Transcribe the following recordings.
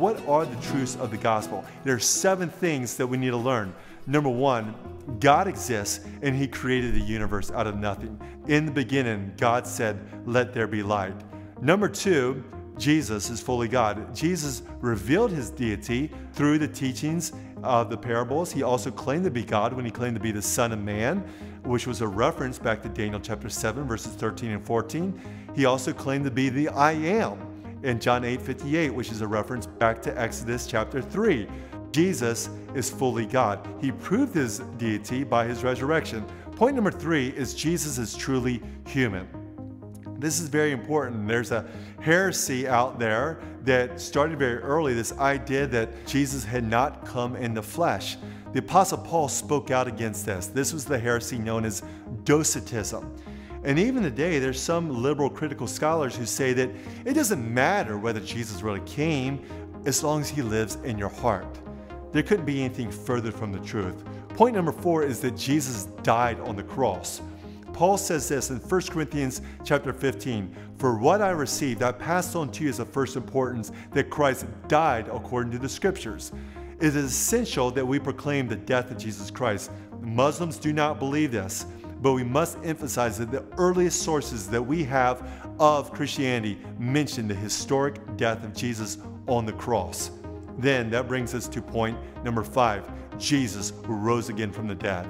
what are the truths of the gospel? There are 7 things that we need to learn. Number 1, God exists and He created the universe out of nothing. In the beginning, God said, "Let there be light." Number 2, Jesus is fully God. Jesus revealed His deity through the teachings of the parables. He also claimed to be God when He claimed to be the Son of Man, which was a reference back to Daniel chapter 7, verses 13 and 14. He also claimed to be the I Am in John 8:58, which is a reference back to Exodus chapter 3. Jesus is fully God. He proved His deity by His resurrection. Point number 3 is Jesus is truly human. This is very important. There's a heresy out there that started very early, this idea that Jesus had not come in the flesh. The Apostle Paul spoke out against this. This was the heresy known as Docetism. And even today, there's some liberal critical scholars who say that it doesn't matter whether Jesus really came as long as He lives in your heart. There couldn't be anything further from the truth. Point number 4 is that Jesus died on the cross. Paul says this in 1 Corinthians chapter 15, "For what I received, I passed on to you as of first importance, that Christ died according to the Scriptures." It is essential that we proclaim the death of Jesus Christ. Muslims do not believe this, but we must emphasize that the earliest sources that we have of Christianity mention the historic death of Jesus on the cross. Then that brings us to point number 5, Jesus rose again from the dead.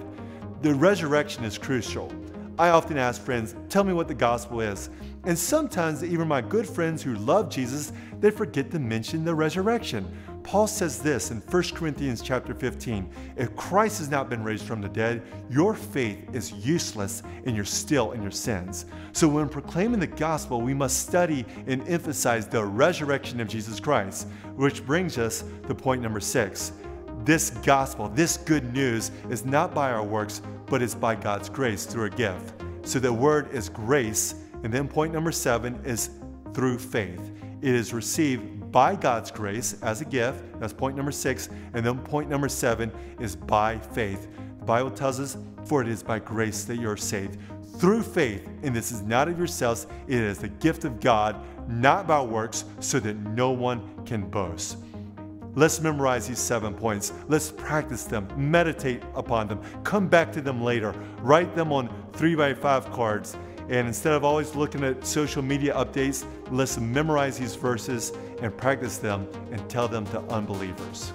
The resurrection is crucial. I often ask friends, tell me what the gospel is. And sometimes even my good friends who love Jesus, they forget to mention the resurrection. Paul says this in 1 Corinthians chapter 15, "If Christ has not been raised from the dead, your faith is useless and you're still in your sins." So when proclaiming the gospel, we must study and emphasize the resurrection of Jesus Christ, which brings us to point number 6. This gospel, this good news is not by our works, but it's by God's grace through a gift. So the word is grace. And then point number 7 is through faith. It is received by God's grace as a gift. That's point number 6. And then point number 7 is by faith. The Bible tells us, "For it is by grace that you are saved through faith. And this is not of yourselves. It is the gift of God, not by works, so that no one can boast." Let's memorize these 7 points. Let's practice them, meditate upon them, come back to them later, write them on 3x5 cards. And instead of always looking at social media updates, let's memorize these verses and practice them and tell them to unbelievers.